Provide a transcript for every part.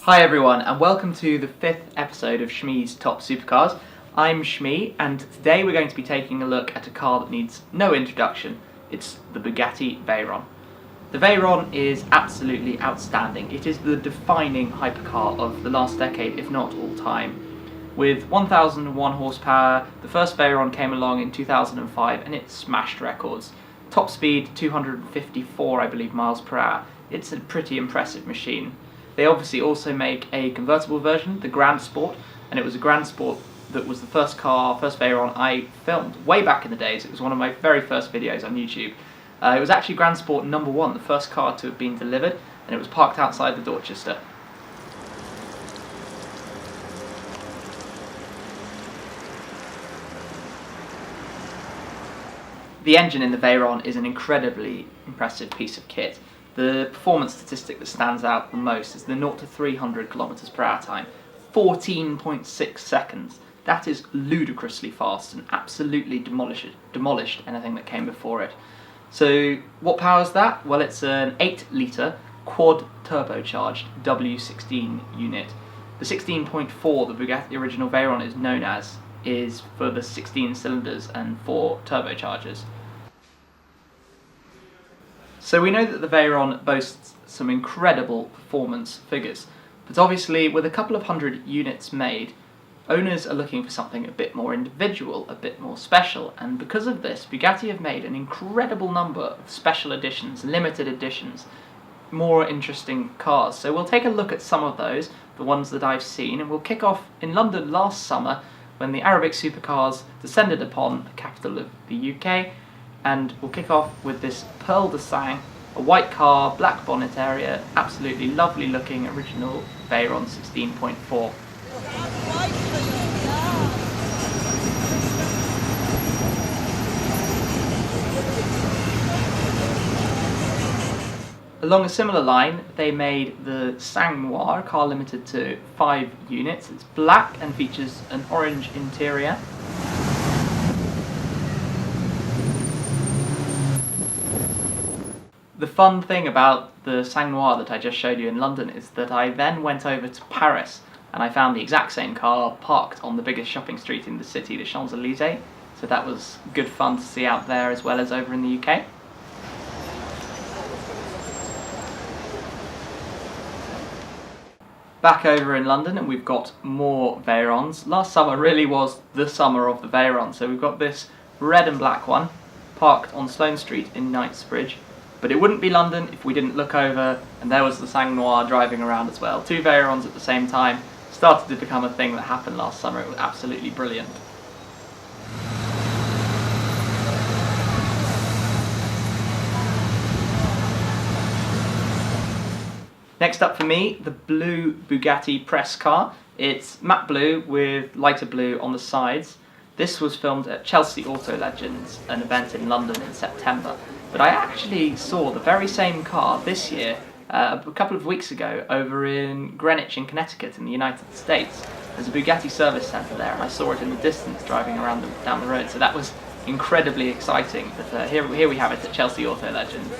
Hi everyone, and welcome to the 5th episode of Shmee's Top Supercars. I'm Shmee, and today we're going to be taking a look at a car that needs no introduction. It's the Bugatti Veyron. The Veyron is absolutely outstanding. It is the defining hypercar of the last decade, if not all time. With 1001 horsepower, the first Veyron came along in 2005 and it smashed records. Top speed 254, I believe, miles per hour. It's a pretty impressive machine. They obviously also make a convertible version, the Grand Sport, and it was a Grand Sport that was the first Veyron I filmed way back in the days. It was one of my very first videos on YouTube. It was actually Grand Sport number 1, the first car to have been delivered, and it was parked outside the Dorchester. The engine in the Veyron is an incredibly impressive piece of kit. The performance statistic that stands out the most is the 0 to 300 km per hour time, 14.6 seconds. That is ludicrously fast and absolutely demolished anything that came before it. So what powers that? Well, it's an 8-litre quad turbocharged W16 unit. The 16.4 the Bugatti original Veyron is known as is for the 16 cylinders and 4 turbochargers. So we know that the Veyron boasts some incredible performance figures, but obviously with a couple of hundred units made, owners are looking for something a bit more individual, a bit more special, and because of this, Bugatti have made an incredible number of special editions, limited editions, more interesting cars. So we'll take a look at some of those, the ones that I've seen, and we'll kick off in London last summer when the Arabic Supercars descended upon the capital of the UK, and we'll kick off with this Pearl de Sang, a white car, black bonnet area, absolutely lovely looking original Veyron 16.4. Along a similar line, they made the Sang Noir, car limited to 5 units. It's black and features an orange interior. The fun thing about the Sang Noir that I just showed you in London is that I then went over to Paris and I found the exact same car parked on the biggest shopping street in the city, the Champs-Élysées. So that was good fun to see out there as well as over in the UK. Back over in London, and we've got more Veyrons. Last summer really was the summer of the Veyron, so we've got this red and black one parked on Sloane Street in Knightsbridge. But it wouldn't be London if we didn't look over, and there was the Sang Noir driving around as well. 2 Veyrons at the same time started to become a thing that happened last summer. It was absolutely brilliant. Next up for me, the blue Bugatti press car. It's matte blue with lighter blue on the sides. This was filmed at Chelsea Auto Legends, an event in London in September. But I actually saw the very same car this year, a couple of weeks ago, over in Greenwich in Connecticut in the United States. There's a Bugatti service centre there, and I saw it in the distance driving around down the road, so that was incredibly exciting. But here we have it at Chelsea Auto Legends.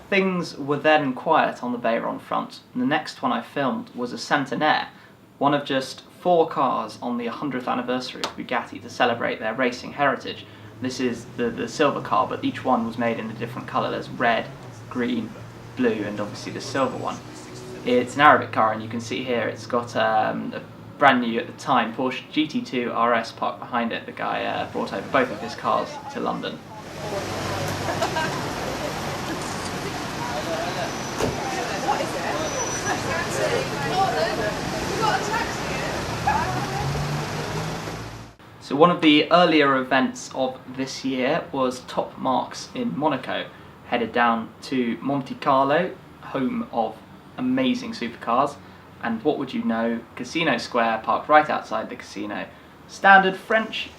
Things were then quiet on the Veyron front, and the next one I filmed was a Centenaire, one of just 4 cars on the 100th anniversary of Bugatti to celebrate their racing heritage. This is the silver car, but each one was made in a different colour. There's red, green, blue, and obviously the silver one. It's an Arabic car, and you can see here it's got a brand new, at the time, Porsche GT2 RS parked behind it. The guy brought over both of his cars to London. So one of the earlier events of this year was Top Marks in Monaco, headed down to Monte Carlo, home of amazing supercars, and what would you know, Casino Square parked right outside the casino. Standard French,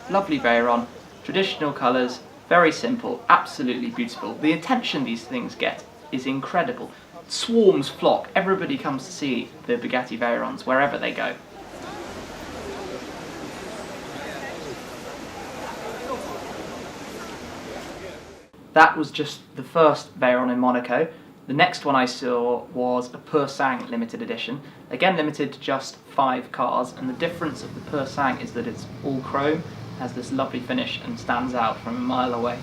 lovely Veyron, traditional colours, very simple, absolutely beautiful. The attention these things get is incredible. Swarms flock, everybody comes to see the Bugatti Veyrons wherever they go. That was just the first Veyron in Monaco. The next one I saw was a Pur Sang limited edition. Again limited to just 5 cars, and the difference of the Pur Sang is that it's all chrome, has this lovely finish and stands out from a mile away.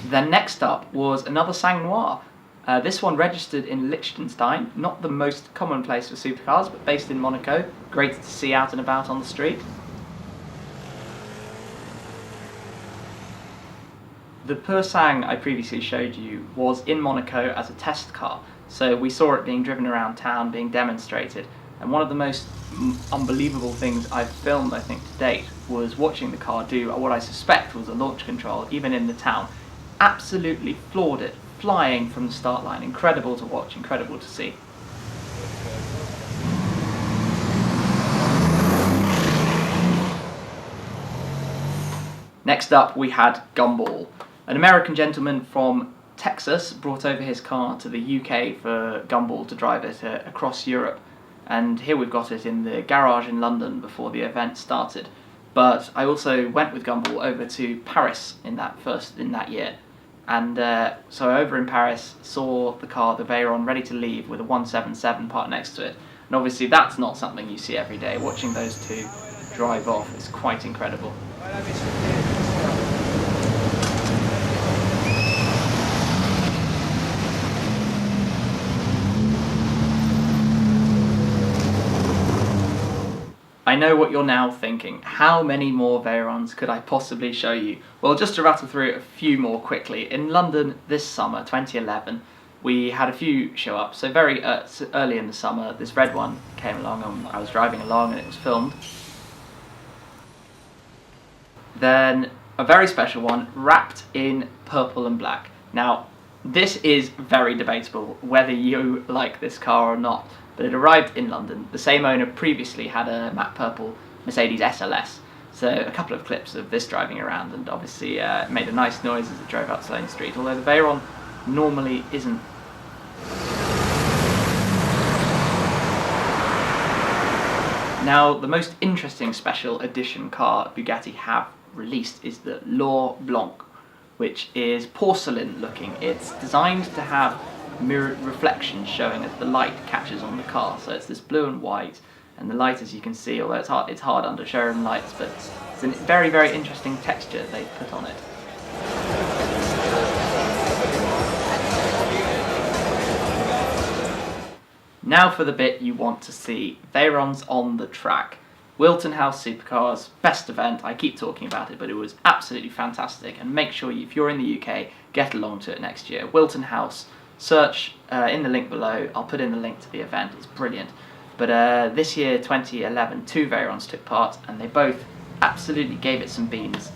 Then next up was another Sang Noir. This one registered in Liechtenstein, not the most common place for supercars, but based in Monaco. Great to see out and about on the street. The Pur Sang I previously showed you was in Monaco as a test car, so we saw it being driven around town, being demonstrated, and one of the most unbelievable things I've filmed, I think, to date was watching the car do what I suspect was a launch control, even in the town. Absolutely floored it, flying from the start line. Incredible to watch, incredible to see. Next up we had Gumball. An American gentleman from Texas brought over his car to the UK for Gumball to drive it across Europe, and here we've got it in the garage in London before the event started. But I also went with Gumball over to Paris in that year. And so over in Paris, saw the car, the Veyron, ready to leave with a 177 parked next to it. And obviously that's not something you see every day. Watching those two drive off is quite incredible. I know what you're now thinking. How many more Veyrons could I possibly show you? Well, just to rattle through a few more quickly. In London this summer, 2011, we had a few show up. So very early in the summer, this red one came along and I was driving along and it was filmed. Then a very special one, wrapped in purple and black. Now, this is very debatable whether you like this car or not. But it arrived in London. The same owner previously had a matte purple Mercedes SLS. So a couple of clips of this driving around, and obviously it made a nice noise as it drove up Sloane Street, although the Veyron normally isn't. Now, the most interesting special edition car Bugatti have released is the L'Or Blanc, which is porcelain looking. It's designed to have mirrored reflections showing as the light catches on the car, so it's this blue and white, and the light, as you can see, although it's hard under showroom lights, but it's a very, very interesting texture they've put on it. Now for the bit you want to see, Veyrons on the track. Wilton House Supercars, best event. I keep talking about it, but it was absolutely fantastic, and make sure if you're in the UK, get along to it next year. Wilton House. Search in the link below. I'll put in the link to the event. It's brilliant. But this year, 2011, 2 Veyrons took part, and they both absolutely gave it some beans.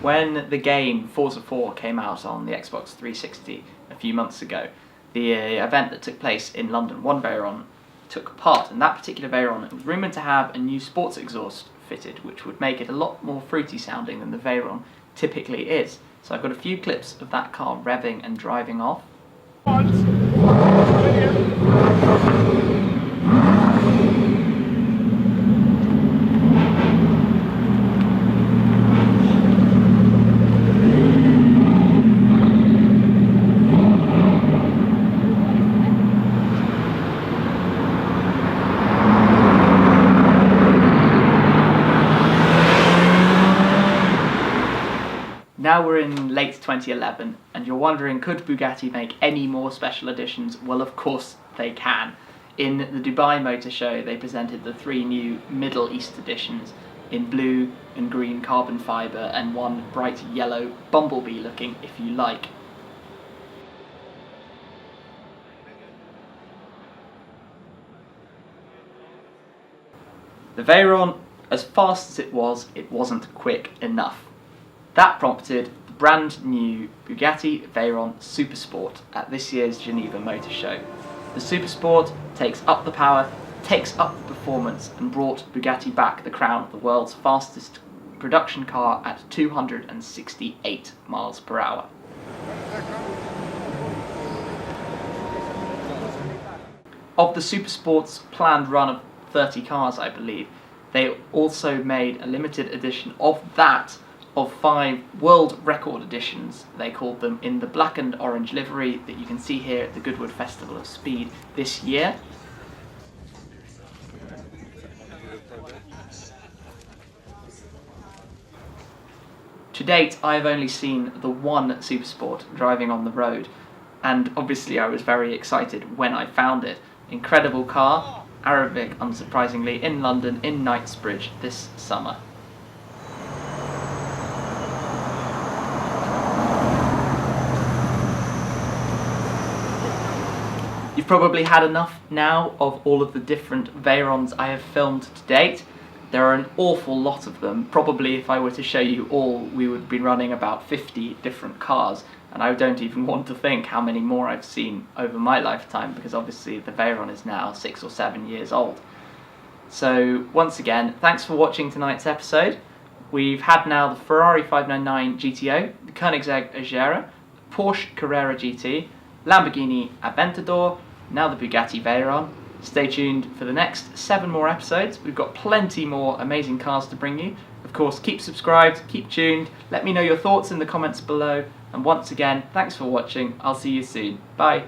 When the game Forza 4 came out on the Xbox 360 a few months ago, the event that took place in London, one Veyron took part, and that particular Veyron was rumoured to have a new sports exhaust fitted, which would make it a lot more fruity sounding than the Veyron typically is. So I've got a few clips of that car revving and driving off. Now we're in late 2011, and you're wondering, could Bugatti make any more special editions? Well, of course they can. In the Dubai Motor Show, they presented the 3 new Middle East editions in blue and green carbon fibre, and one bright yellow bumblebee looking, if you like. The Veyron, as fast as it wasn't quick enough. That prompted the brand new Bugatti Veyron Supersport at this year's Geneva Motor Show. The Supersport takes up the power takes up the performance and brought Bugatti back the crown of the world's fastest production car at 268 miles per hour. Of the Supersport's planned run of 30 cars, I believe, they also made a limited edition of that of 5 world record editions, they called them, in the black and orange livery that you can see here at the Goodwood Festival of Speed this year. To date, I have only seen the one Supersport driving on the road, and obviously I was very excited when I found it. Incredible car, Arabic unsurprisingly, in London, in Knightsbridge this summer. You've probably had enough now of all of the different Veyrons I have filmed to date. There are an awful lot of them. Probably if I were to show you all, we would be running about 50 different cars, and I don't even want to think how many more I've seen over my lifetime, because obviously the Veyron is now 6 or 7 years old. So once again, thanks for watching tonight's episode. We've had now the Ferrari 599 GTO, the Koenigsegg Agera, Porsche Carrera GT, Lamborghini Aventador, now the Bugatti Veyron. Stay tuned for the next 7 more episodes. We've got plenty more amazing cars to bring you. Of course, keep subscribed, keep tuned, let me know your thoughts in the comments below, and once again, thanks for watching. I'll see you soon. Bye.